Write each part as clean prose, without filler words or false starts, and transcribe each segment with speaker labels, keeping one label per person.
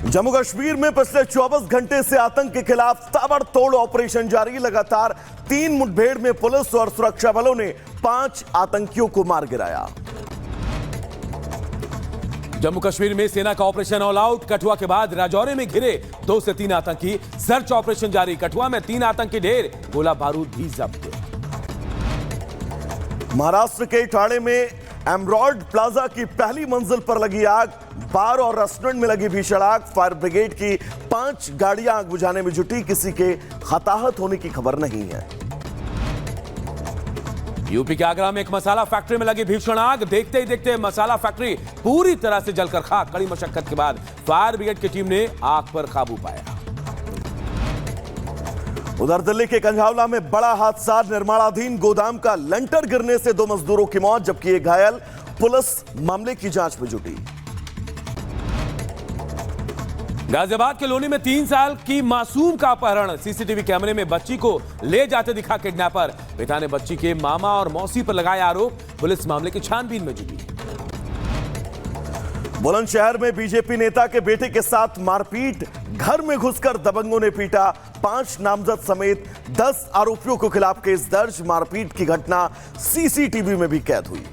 Speaker 1: जम्मू कश्मीर में पिछले 24 घंटे से आतंक के खिलाफ ताबड़तोड़ ऑपरेशन जारी। लगातार 3 मुठभेड़ में पुलिस और सुरक्षा बलों ने 5 आतंकियों को मार गिराया।
Speaker 2: जम्मू कश्मीर में सेना का ऑपरेशन ऑल आउट। कठुआ के बाद राजौरी में घिरे 2 से 3 आतंकी। सर्च ऑपरेशन जारी। कठुआ में 3 आतंकी ढेर, गोला बारूद भी जब्त।
Speaker 1: महाराष्ट्र के इटाड़े में एमरॉल्ड प्लाजा की पहली मंजिल पर लगी आग। बार और रेस्टोरेंट में लगी भीषण आग। फायर ब्रिगेड की 5 गाड़ियां आग बुझाने में जुटी। किसी के हताहत होने की खबर नहीं है।
Speaker 2: यूपी के आगरा में एक मसाला फैक्ट्री में लगी भीषण आग। देखते ही देखते मसाला फैक्ट्री पूरी तरह से जलकर खाक। कड़ी मशक्कत के बाद फायर ब्रिगेड की टीम ने आग पर काबू पाया।
Speaker 1: उधर दिल्ली के कंझावला में बड़ा हादसा। निर्माणाधीन गोदाम का लंटर गिरने से 2 मजदूरों की मौत, जबकि एक घायल। पुलिस मामले की जांच में जुटी।
Speaker 2: गाजियाबाद के लोनी में 3 साल की मासूम का अपहरण। सीसीटीवी कैमरे में बच्ची को ले जाते दिखा किडनैपर। पिता ने बच्ची के मामा और मौसी पर लगाया आरोप। पुलिस मामले की छानबीन में जुटी।
Speaker 1: बुलंदशहर में बीजेपी नेता के बेटे के साथ मारपीट। घर में घुसकर दबंगों ने पीटा। 5 नामजद समेत 10 आरोपियों के खिलाफ केस दर्ज। मारपीट की घटना सीसीटीवी में भी कैद हुई।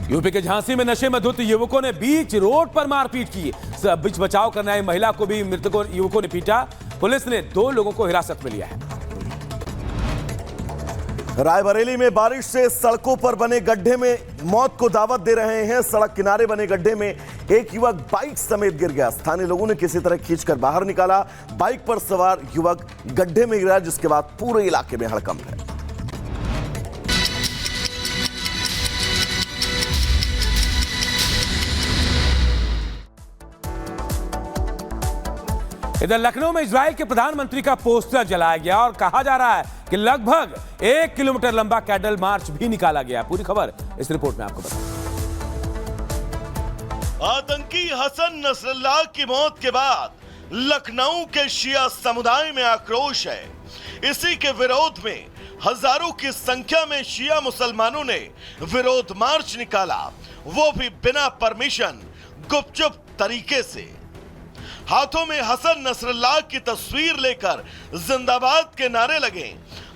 Speaker 2: यूपी के झांसी में नशे में धुत युवकों ने बीच रोड पर मारपीट की। बीच बचाव करने आई महिला को भी मृतकों युवकों ने पीटा। पुलिस ने 2 लोगों को हिरासत में लिया है।
Speaker 1: रायबरेली में बारिश से सड़कों पर बने गड्ढे में मौत को दावत दे रहे हैं। सड़क किनारे बने गड्ढे में एक युवक बाइक समेत गिर गया। स्थानीय लोगों ने किसी तरह खींचकर बाहर निकाला। बाइक पर सवार युवक गड्ढे में गिरा, जिसके बाद पूरे इलाके में हड़कंप है।
Speaker 2: इधर लखनऊ में इजराइल के प्रधानमंत्री का पोस्टर जलाया गया और कहा जा रहा है कि लगभग 1 किलोमीटर लंबा कैंडल मार्च भी निकाला गया। पूरी खबर इस रिपोर्ट में आपको बताएं।
Speaker 1: आतंकी हसन नसरल्लाह की मौत के बाद लखनऊ के शिया समुदाय में आक्रोश है। इसी के विरोध में हजारों की संख्या में शिया मुसलमानों ने विरोध मार्च निकाला, वो भी बिना परमिशन, गुपचुप तरीके से। हाथों में हसन नसरल्लाह की तस्वीर लेकर जिंदाबाद के नारे लगे।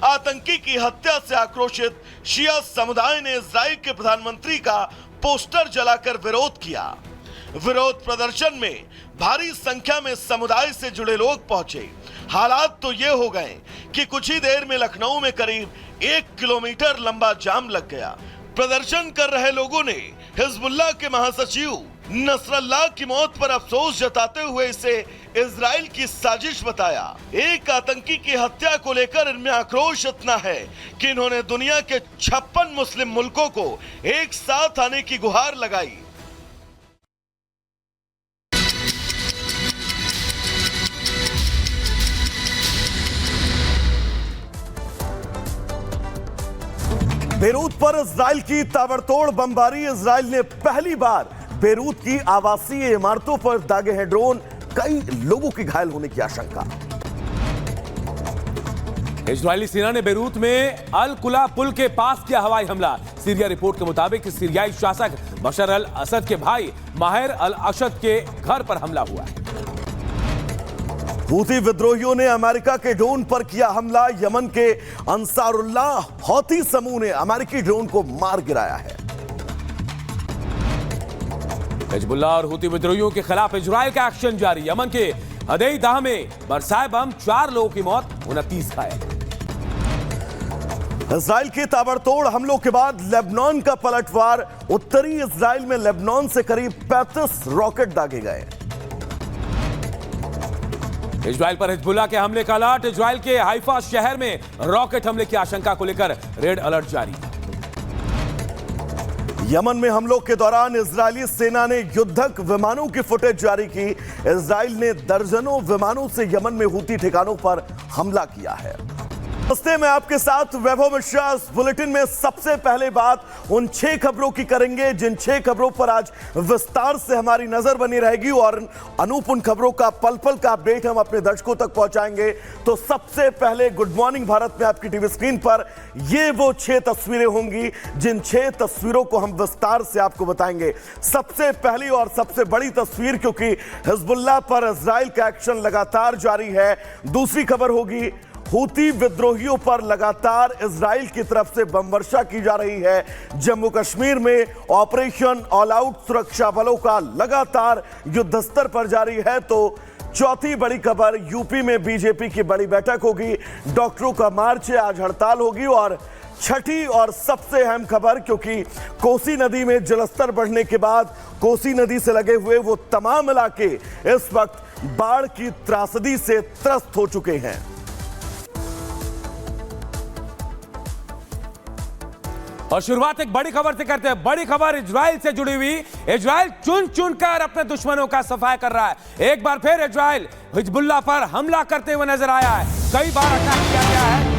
Speaker 1: आतंकी की हत्या से आक्रोशित शिया समुदाय ने इजराइल के प्रधानमंत्री का पोस्टर जलाकर विरोध किया। विरोध प्रदर्शन में भारी संख्या में समुदाय से जुड़े लोग पहुंचे। हालात तो ये हो गए कि कुछ ही देर में लखनऊ में करीब 1 किलोमीटर लंबा जाम लग गया। प्रदर्शन कर रहे लोगों ने हिजबुल्लाह के महासचिव नसरल्लाह की मौत पर अफसोस जताते हुए इसे इजराइल की साजिश बताया। एक आतंकी की हत्या को लेकर इनमें आक्रोश इतना है कि इन्होंने दुनिया के 56 मुस्लिम मुल्कों को एक साथ आने की गुहार लगाई। बेरूत पर इजराइल की ताबड़तोड़ बमबारी। इजराइल ने पहली बार बेरूत की आवासीय इमारतों पर दागे हैं ड्रोन। कई लोगों के घायल होने की आशंका।
Speaker 2: इजरायली सेना ने बेरूत में अल कुला पुल के पास किया हवाई हमला। सीरिया रिपोर्ट के मुताबिक सीरियाई शासक बशर अल असद के भाई माहिर अल अशद के घर पर हमला हुआ है।
Speaker 1: हूती विद्रोहियों ने अमेरिका के ड्रोन पर किया हमला। यमन के अंसारुल्लाह हौती समूह ने अमेरिकी ड्रोन को मार गिराया है।
Speaker 2: हिजबुल्लाह और हूती विद्रोहियों के खिलाफ इजराइल का एक्शन जारी। यमन के हदैदाह में बरसाए बम, 4 लोगों की मौत, 29 घायल।
Speaker 1: इजराइल के ताबड़तोड़ हमलों के बाद लेबनान का पलटवार। उत्तरी इजराइल में लेबनान से करीब 35 रॉकेट दागे गए।
Speaker 2: इजराइल पर हिजबुल्लाह के हमले का अलर्ट। इजराइल के हाइफा शहर में रॉकेट हमले की आशंका को लेकर रेड अलर्ट जारी।
Speaker 1: यमन में हमलों के दौरान इजरायली सेना ने युद्धक विमानों की फुटेज जारी की। इजराइल ने दर्जनों विमानों से यमन में हूती ठिकानों पर हमला किया है। नमस्ते, मैं आपके साथ वैभव मिश्रा। इस बुलेटिन में सबसे पहले बात उन 6 खबरों की करेंगे जिन 6 खबरों पर आज विस्तार से हमारी नजर बनी रहेगी और अनूप उन खबरों का पल पल का अपडेट हम अपने दर्शकों तक पहुंचाएंगे। तो सबसे पहले गुड मॉर्निंग भारत में आपकी टीवी स्क्रीन पर ये वो 6 तस्वीरें होंगी जिन 6 तस्वीरों को हम विस्तार से आपको बताएंगे। सबसे पहली और सबसे बड़ी तस्वीर, क्योंकि हिजबुल्लाह पर इजराइल का एक्शन लगातार जारी है। दूसरी खबर होगी हूती विद्रोहियों पर लगातार इजराइल की तरफ से बम वर्षा की जा रही है। जम्मू कश्मीर में ऑपरेशन ऑल आउट सुरक्षा बलों का लगातार युद्ध स्तर पर जारी है। तो चौथी बड़ी खबर, यूपी में बीजेपी की बड़ी बैठक होगी, डॉक्टरों का मार्च है, आज हड़ताल होगी। और छठी और सबसे अहम खबर, क्योंकि कोसी नदी में जलस्तर बढ़ने के बाद कोसी नदी से लगे हुए वो तमाम इलाके इस वक्त बाढ़ की त्रासदी से त्रस्त हो चुके हैं।
Speaker 2: और शुरुआत एक बड़ी खबर से करते हैं। बड़ी खबर इजराइल से जुड़ी हुई। इजराइल चुन चुनकर अपने दुश्मनों का सफाया कर रहा है। एक बार फिर इजराइल हिजबुल्लाह पर हमला करते हुए नजर आया है। कई बार अटैक किया गया है।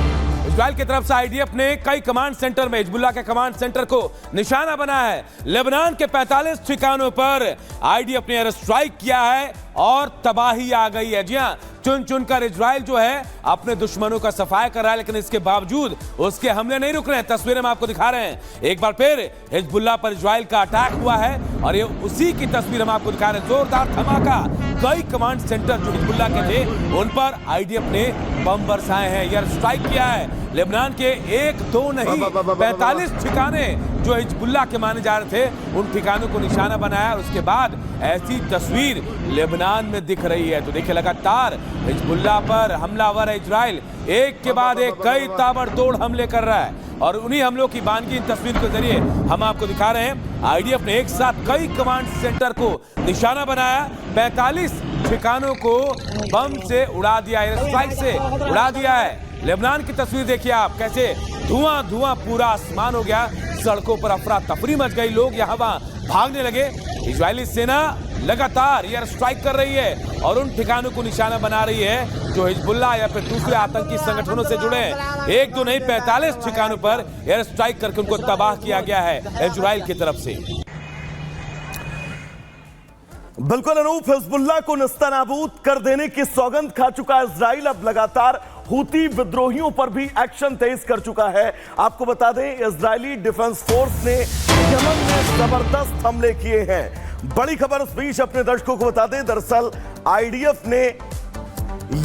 Speaker 2: इजराइल की तरफ से आईडीएफ ने कई कमांड सेंटर में हिजबुल्लाह के कमांड सेंटर को निशाना बनाया है। लेबनान के 45 ठिकानों पर आईडीएफ ने एयर स्ट्राइक किया है और तबाही आ गई है। जी हां, चुन चुनकर इजराइल जो है अपने दुश्मनों का सफाया कर रहा है, लेकिन इसके बावजूद उसके हमले नहीं रुक रहे हैं। तस्वीरें हम आपको दिखा रहे हैं। एक बार फिर हिजबुल्लाह पर इजराइल का अटैक हुआ है और ये उसी की तस्वीर हम आपको दिखा रहे हैं। जोरदार धमाका, कई कमांड सेंटर जो हिजबुल्लाह के थे उन पर आईडीएफ ने बम बरसाए हैं, एयर स्ट्राइक किया है। लेबनान के 1-2 नहीं 45 ठिकाने जो हिजबुल्लाह के माने जा रहे थे उन ठिकानों को निशाना बनाया और उसके बाद ऐसी तस्वीर लेबनान में दिख रही है। तो देखिए, लगातार हिजबुल्लाह पर हमलावर इजराइल एक के बाद एक कई ताबड़तोड़ हमले कर रहा है और उन्हीं हमलों की बानगी इन तस्वीर के जरिए हम आपको दिखा रहे हैं। आईडीएफ ने एक साथ कई कमांड सेंटर को निशाना बनाया, 45 ठिकानों को बम से उड़ा दिया, एयर स्ट्राइक से उड़ा दिया है। लेबनान की तस्वीर देखिए आप, कैसे धुआं धुआं पूरा आसमान हो गया, सड़कों पर अफरा तफरी मच गई, लोग यहाँ वहां भागने लगे। इजरायली सेना लगातार एयर स्ट्राइक कर रही है और उन ठिकानों को निशाना बना रही है जो हिजबुल्लाह या फिर दूसरे आतंकी संगठनों से जुड़े हैं। 1-2 नहीं 45 ठिकानों पर एयर स्ट्राइक करके उनको तबाह किया गया है इजराइल की तरफ से।
Speaker 1: बिल्कुल अनूप, हिजबुल्लाह को नस्तानाबूद कर देने की सौगंध खा चुका इजराइल अब लगातार हूती विद्रोहियों पर भी एक्शन तेज कर चुका है। आपको बता दें, इजरायली डिफेंस फोर्स ने यमन में जबरदस्त हमले किए हैं। बड़ी खबर इस बीच अपने दर्शकों को बता दें, दरअसल आईडीएफ ने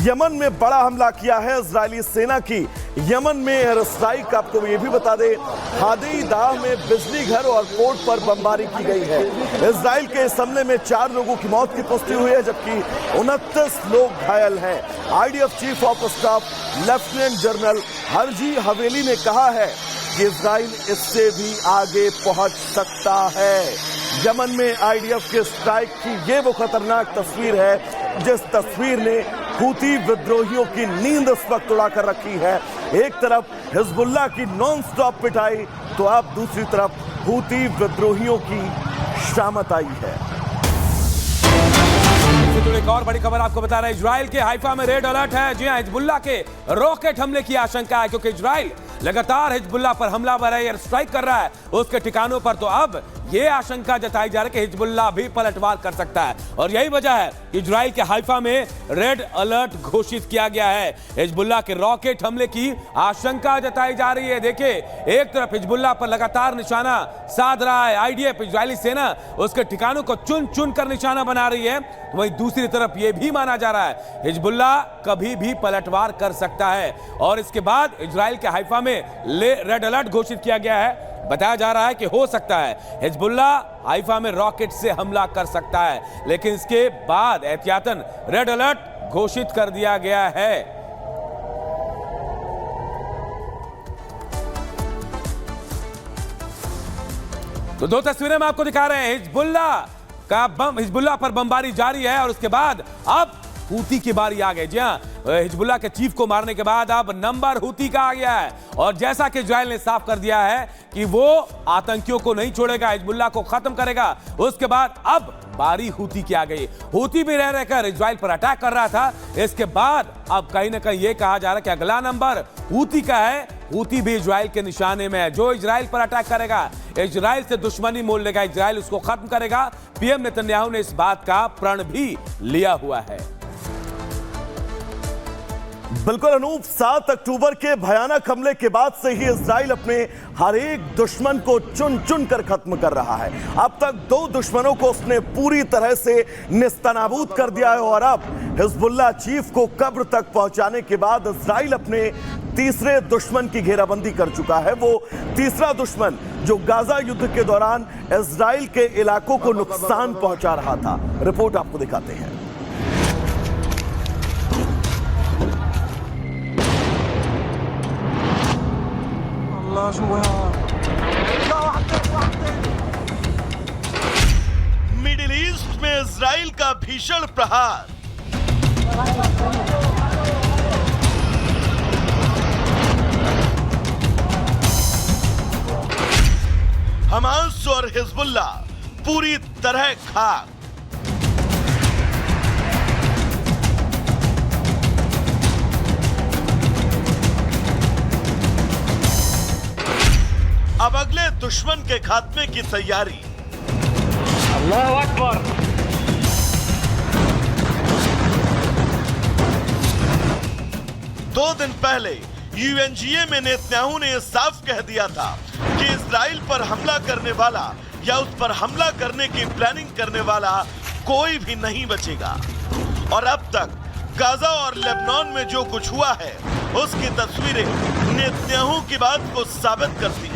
Speaker 1: यमन में बड़ा हमला किया है। इजरायली सेना की यमन में एयर स्ट्राइक, आपको ये भी बता दें, हादी-दाह में बिजली घर और पोर्ट पर बमबारी की गई है। इजराइल के इस हमले में 4 लोगों की मौत की पुष्टि हुई है जबकि 29 लोग घायल हैं। IDF chief of staff lieutenant general Harji हवेली ने कहा है कि इजराइल इससे भी आगे पहुंच सकता है। यमन में आईडीएफ के स्ट्राइक की ये वो खतरनाक तस्वीर है जिस तस्वीर ने हूती विद्रोहियों की नींद इस वक्त उड़ा कर रखी है। एक तरफ हिजबुल्लाह की नॉन स्टॉप पिटाई तो अब दूसरी तरफ हूती विद्रोहियों की शामत आई है।
Speaker 2: एक और बड़ी खबर आपको बता रहे हैं, इजराइल के हाइफा में रेड अलर्ट है। जी हां, हिजबुल्लाह के रॉकेट हमले की आशंका है क्योंकि इजराइल लगातार हिजबुल्लाह पर हमलावर है, एयर स्ट्राइक कर रहा है उसके ठिकानों पर। तो अब यह आशंका जताई जा रही है कि हिजबुल्लाह भी पलटवार कर सकता है और यही वजह है कि इजराइल के हाइफा में रेड अलर्ट घोषित किया गया है। हिजबुल्लाह के रॉकेट हमले की आशंका जताई जा रही है। देखिए, एक तरफ हिजबुल्लाह पर लगातार निशाना साध रहा है आईडीएफ, इजरायली सेना उसके ठिकानों को चुन चुन कर निशाना बना रही है। वहीं दूसरी तरफ यह भी माना जा रहा है हिजबुल्लाह कभी भी पलटवार कर सकता है और इसके बाद इजराइल के हाइफा में रेड अलर्ट घोषित किया गया है। बताया जा रहा है कि हो सकता है हिजबुल्लाह हाइफा में रॉकेट से हमला कर सकता है, लेकिन इसके बाद एहतियातन रेड अलर्ट घोषित कर दिया गया है। तो 2 तस्वीरें हम आपको दिखा रहे हैं। हिजबुल्लाह पर बमबारी जारी है और उसके बाद अब हूती की बारी आ गई। जी हाँ, हिजबुल्लाह के चीफ को मारने के बाद अब नंबर हूती का आ गया है और जैसा कि इजराइल ने साफ कर दिया है कि वो आतंकियों को नहीं छोड़ेगा, हिजबुल्लाह को खत्म करेगा। उसके बाद अब बारी हूती की आ गई। हूती भी रह रहकर इजराइल पर अटैक कर रहा था। इसके बाद अब कहीं ना कहीं यह कहा जा रहा है कि अगला नंबर हूती का है। हूती भी इजराइल के निशाने में है। जो इजराइल पर अटैक करेगा, इजराइल से दुश्मनी मोल लेगा, इजराइल उसको खत्म करेगा। पीएम नेतन्याहू ने इस बात का प्रण भी लिया हुआ है।
Speaker 3: बिल्कुल अनूप, 7 अक्टूबर के भयानक हमले के बाद से ही इजराइल अपने हर एक दुश्मन को चुन चुन कर खत्म कर रहा है। अब तक 2 दुश्मनों को उसने पूरी तरह से निस्तनाबूद कर दिया है और अब हिजबुल्लाह चीफ को कब्र तक पहुंचाने के बाद इजराइल अपने तीसरे दुश्मन की घेराबंदी कर चुका है। वो तीसरा दुश्मन जो गाजा युद्ध के दौरान इजराइल के इलाकों को नुकसान पहुंचा रहा था। रिपोर्ट आपको दिखाते हैं।
Speaker 1: मिडिल ईस्ट में इजराइल का भीषण प्रहार। हमास और हिजबुल्लाह पूरी तरह खाक। अब अगले दुश्मन के खात्मे की तैयारी।
Speaker 4: अल्लाहू अकबर।
Speaker 1: दो दिन पहले यूएनजीए में नेतन्याहू ने यह साफ कह दिया था कि इजराइल पर हमला करने वाला या उस पर हमला करने की प्लानिंग करने वाला कोई भी नहीं बचेगा। और अब तक गाजा और लेबनान में जो कुछ हुआ है उसकी तस्वीरें नेतन्याहू की बात को साबित करती हैं।